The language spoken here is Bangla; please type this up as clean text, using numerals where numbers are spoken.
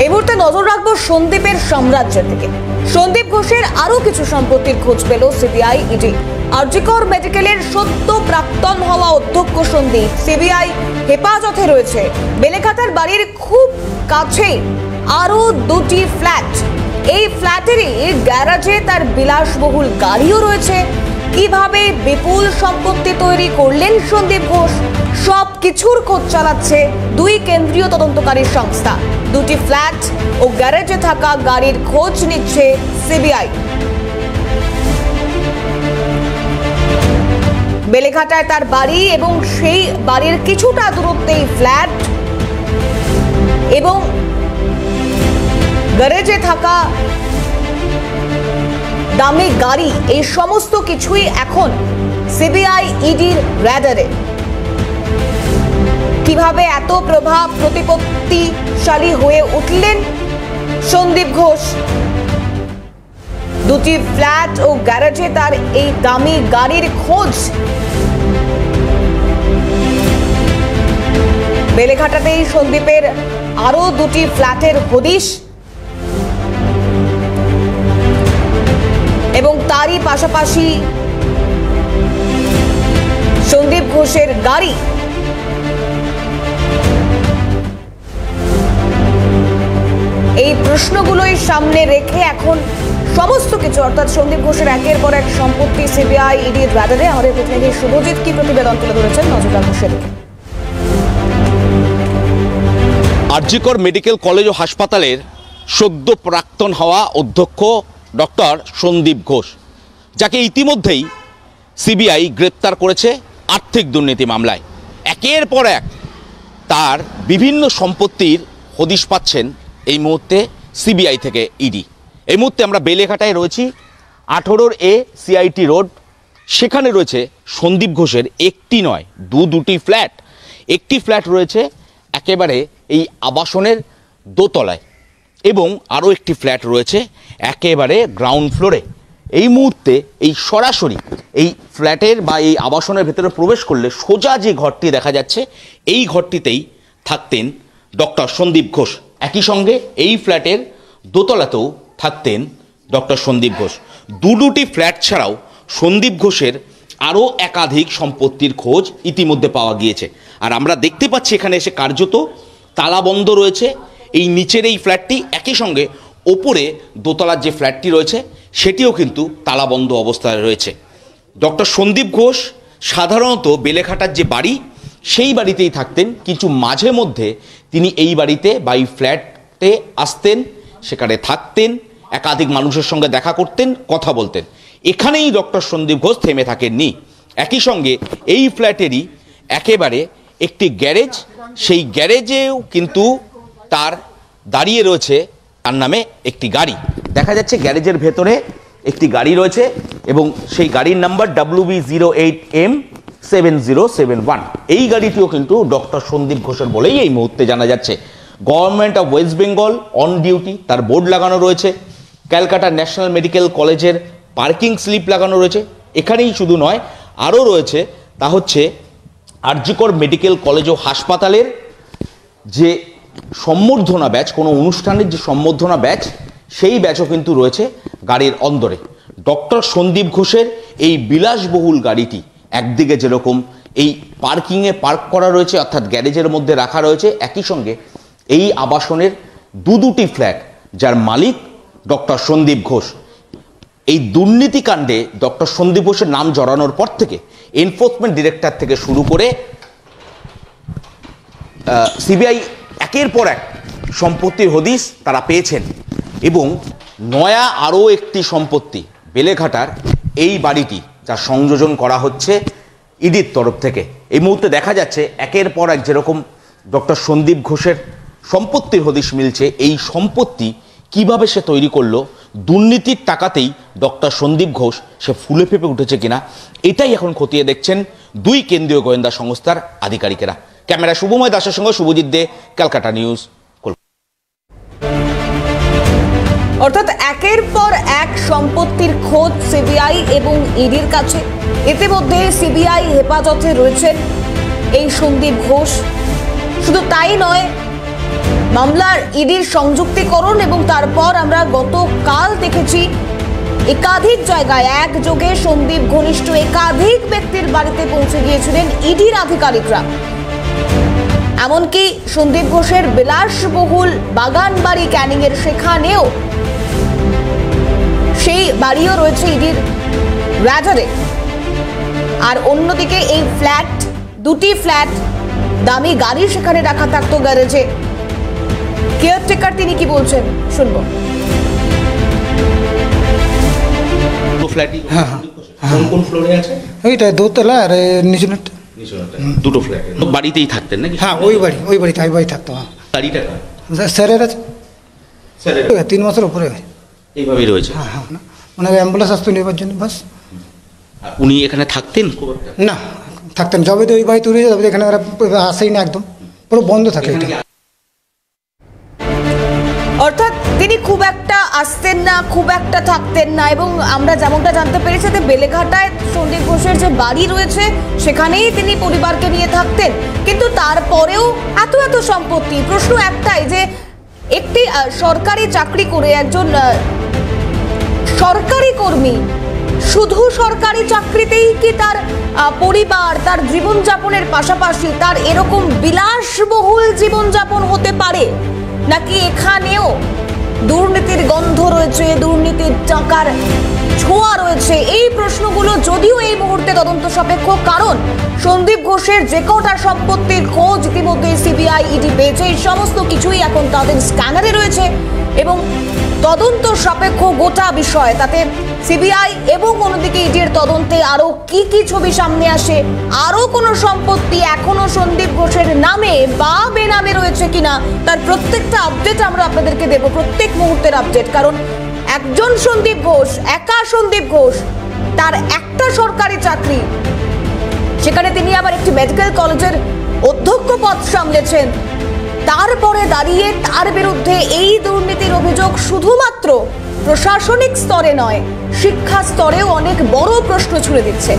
এই মুহূর্তে নজর রাখবো সন্দীপের সাম্রাজ্যের দিকে। সন্দীপ ঘোষের আরো কিছু সম্পত্তির খোঁজ পেল সিবিআই ইডি। আরজিকর মেডিকেলের সদ্য প্রাক্তন হওয়া অধ্যক্ষ সন্দীপ সিবিআই হেফাজতে রয়েছে। বেলেঘাটার বাড়ির খুব কাছে আরো দুটি ফ্ল্যাট। এই ফ্ল্যাটেরই গ্যারাজে তার বিলাসবহুল গাড়িও রয়েছে। কিভাবে বিপুল সম্পত্তি তৈরি করলেন সন্দীপ ঘোষ, সব কিছুর খোঁজ চালাচ্ছে দুই কেন্দ্রীয় তদন্তকারী সংস্থা। দুটি ফ্ল্যাট ও গ্যারেজে থাকা গাড়ির খোঁজ নিচ্ছে সিবিআই। বেলেঘাটায় তার বাড়ি এবং সেই বাড়ির কিছুটা দূরত্বেই ফ্ল্যাট এবং গ্যারেজে থাকা দামি গাড়ি, এই সমস্ত কিছুই এখন সিবিআই ইডির রাডারে। কিভাবে এত প্রভাব প্রতিপত্তিশালী হয়ে উঠলেন সন্দীপ ঘোষ, দুটি ফ্ল্যাট ও গ্যারেজে তার এই দামি গাড়ির খোঁজ। বেলেঘাটাতেই সন্দীপের আরো দুটি ফ্ল্যাটের হদিশ এবং তারই পাশাপাশি সন্দীপ ঘোষের গাড়ি। এই প্রশ্নগুলোই সামনে রেখে এখন সমস্ত কিছু, অর্থাৎ সন্দীপ ঘোষের একের পর এক সম্পত্তি সিবিআই ইডির রাডারে। আমাদের প্রতিনিধি শুভজিৎ কি প্রতিবেদন তুলে ধরেছেন, নজর রাখবো সেদিকে। আরজিকর মেডিকেল কলেজ ও হাসপাতালের সদ্য প্রাক্তন হওয়া অধ্যক্ষ ডক্টর সন্দীপ ঘোষ, যাকে ইতিমধ্যেই সিবিআই গ্রেপ্তার করেছে আর্থিক দুর্নীতি মামলায়। একের পর এক তার বিভিন্ন সম্পত্তির হদিশ পাচ্ছেন এই মুহূর্তে সিবিআই থেকে ইডি। এই মুহূর্তে আমরা বেলেঘাটায় রয়েছি, 18A CIT রোড। সেখানে রয়েছে সন্দীপ ঘোষের একটি নয় দুটি ফ্ল্যাট। একটি ফ্ল্যাট রয়েছে একেবারে এই আবাসনের দোতলায় এবং আরও একটি ফ্ল্যাট রয়েছে একেবারে গ্রাউন্ড ফ্লোরে। এই মুহূর্তে এই সরাসরি এই ফ্ল্যাটের বা এই আবাসনের ভেতরে প্রবেশ করলে সোজা যে ঘরটি দেখা যাচ্ছে, এই ঘরটিতেই থাকতেন ডক্টর সন্দীপ ঘোষ। একই সঙ্গে এই ফ্ল্যাটের দোতলাতেও থাকতেন ডক্টর সন্দীপ ঘোষ। দুটি ফ্ল্যাট ছাড়াও সন্দীপ ঘোষের আরও একাধিক সম্পত্তির খোঁজ ইতিমধ্যে পাওয়া গিয়েছে। আর আমরা দেখতে পাচ্ছি এখানে এসে কার্যত তালাবন্ধ রয়েছে এই নিচের এই ফ্ল্যাটটি। একই সঙ্গে ওপরে দোতলার যে ফ্ল্যাটটি রয়েছে সেটিও কিন্তু তালাবন্ধ অবস্থায় রয়েছে। ডক্টর সন্দীপ ঘোষ সাধারণত বেলেঘাটার যে বাড়ি সেই বাড়িতেই থাকতেন, কিন্তু মাঝে মধ্যে তিনি এই বাড়িতে বা এই ফ্ল্যাটে আসতেন, সেখানে থাকতেন, একাধিক মানুষের সঙ্গে দেখা করতেন, কথা বলতেন। এখানেই ডক্টর সন্দীপ ঘোষ থেমে থাকেননি। একই সঙ্গে এই ফ্ল্যাটেরই একেবারে একটি গ্যারেজ, সেই গ্যারেজেও কিন্তু তার দাঁড়িয়ে রয়েছে তার নামে একটি গাড়ি। দেখা যাচ্ছে গ্যারেজের ভেতরে একটি গাড়ি রয়েছে এবং সেই গাড়ির নাম্বার WB08M7071। এই গাড়িটিও কিন্তু ডক্টর সন্দীপ ঘোষের বলেই এই মুহূর্তে জানা যাচ্ছে। Government of West Bengal on duty তার বোর্ড লাগানো রয়েছে। ক্যালকাটা ন্যাশনাল মেডিকেল কলেজের পার্কিং স্লিপ লাগানো রয়েছে। এখানেই শুধু নয়, আরও রয়েছে তা হচ্ছে আরজিকর মেডিকেল কলেজ ও হাসপাতালের যে সম্বর্ধনা ব্যাচ, কোনো অনুষ্ঠানের যে সম্বর্ধনা ব্যাচ, সেই ব্যাচও কিন্তু রয়েছে গাড়ির অন্দরে। ডক্টর সন্দীপ ঘোষের এই বিলাসবহুল গাড়িটি একদিকে যেরকম এই পার্কিংয়ে পার্ক করা রয়েছে, অর্থাৎ গ্যারেজের মধ্যে রাখা রয়েছে, একই সঙ্গে এই আবাসনের দুটি ফ্ল্যাট যার মালিক ডক্টর সন্দীপ ঘোষ। এই দুর্নীতিকাণ্ডে ডক্টর সন্দীপ ঘোষের নাম জড়ানোর পর থেকে এনফোর্সমেন্ট ডিরেক্টর থেকে শুরু করে সিবিআই একের পর এক সম্পত্তির হদিশ তারা পেয়েছেন এবং নয়া আরও একটি সম্পত্তি বেলেঘাটার এই বাড়িটি যা সংযোজন করা হচ্ছে ইডির তরফ থেকে। এই মুহূর্তে দেখা যাচ্ছে একের পর এক যেরকম ডক্টর সন্দীপ ঘোষের সম্পত্তির হদিশ মিলছে, এই সম্পত্তি কিভাবে সে তৈরি করলো, দুর্নীতির টাকাতেই ডক্টর সন্দীপ ঘোষ সে ফুলে ফেঁপে উঠেছে কিনা, এটাই এখন খতিয়ে দেখছেন দুই কেন্দ্রীয় গোয়েন্দা সংস্থার আধিকারিকেরা। ক্যামেরা শুভময় দাসের সঙ্গে শুভজিৎ দে, ক্যালকাটা নিউজ। অর্থাৎ একের পর এক সম্পত্তির খোঁজ সিবিআই এবং ইডির কাছে। ইতিমধ্যে সিবিআই হেফাজতে রয়েছেন এই সন্দীপ ঘোষ। শুধু তাই নয়, মামলার ইডির সংযুক্তিকরণ এবং তারপর আমরা গতকাল দেখেছি একাধিক জায়গায় একযোগে সন্দীপ ঘনিষ্ঠ একাধিক ব্যক্তির বাড়িতে পৌঁছে গিয়েছিলেন ইডির আধিকারিকরা। এমনকি সন্দীপ ঘোষের বিলাসবহুল বাগান বাড়ি ক্যানিং এর সেখানেও সেই বাড়িও রয়েছে ইডির রাডারে। আর অন্যদিকে এই ফ্ল্যাট, দুটি ফ্ল্যাট, দামি গাড়ি সেখানে রাখা থাকতো গ্যারেজে। কেয়ারটেকার তিনি কি বলছেন শুনবো। কোন ফ্লোরে আছে? এইটা দোতলা আর নিচুটা দুটো ফ্ল্যাট। বাড়িতেই থাকতেন নাকি? হ্যাঁ, ওই বাড়িতে থাকতো। গাড়িটা স্যারের আছে, 3 মাসের উপরে এইভাবেই রয়েছে। হ্যাঁ, মানে অ্যাম্বুলেন্স আসতো নেবার জন্য বাস। উনি এখানে থাকতেন? না, থাকতেন। যবে তো ওই বাড়ি তৈরি হয়ে যাবে, এখানে ওরা আসেই না, একদম পুরো বন্ধ থাকে এটা। অর্থাৎ তিনি খুব একটা আসতেন না, খুব একটা থাকতেন না। এবং আমরা যেমনটা জানতে পেরেছি যে বেলেঘাটায় সন্দীপ ঘোষের যে বাড়ি রয়েছে সেখানেই তিনি পরিবারকে নিয়ে থাকতেন। কিন্তু তারপরেও এত সম্পত্তি। প্রশ্ন একটাই যে একটি সরকারি চাকরি করে একজন সরকারি কর্মী শুধু সরকারি চাকরিতেই কি তার পরিবার, তার জীবনযাপনের পাশাপাশি তার এরকম বিলাসবহুল জীবনযাপন হতে পারে, নাকি এখানেও দুর্নীতির গন্ধ রয়েছে, দুর্নীতির টাকার ছোঁয়া রয়েছে? এই প্রশ্নগুলো যদিও এই মুহূর্তে তদন্ত সাপেক্ষ, কারণ সন্দীপ ঘোষের যে কটা সম্পত্তির খোঁজ ইতিমধ্যে সিবিআই ইডি পেয়েছে, এই সমস্ত কিছুই এখন তাদের স্ক্যানারে রয়েছে এবং তদন্ত সাপেক্ষ গোটা বিষয়। তাতে সিবিআই এবং অন্যদিকে ইডির তদন্তে আরো কি কি ছবি সামনে আসে, আরো কোনো সম্পত্তি এখনো সন্দীপ ঘোষের নামে বা বেনামে রয়েছে কিনা, তার প্রত্যেকটা আপডেট আমরা আপনাদেরকে দেব, প্রত্যেক মুহূর্তের আপডেট। কারণ একজন সন্দীপ ঘোষ, একা সন্দীপ ঘোষ, তার একটা সরকারি চাকরি, সেখানে তিনি আবার একটি মেডিকেল কলেজের অধ্যক্ষ পদ সামলেছেন। তারপরে দাঁড়িয়ে তার বিরুদ্ধে এই দুর্নীতির অভিযোগ শুধুমাত্র প্রশাসনিক স্তরে নয়, শিক্ষা স্তরেও অনেক বড় প্রশ্ন ছুড়ে দিচ্ছে।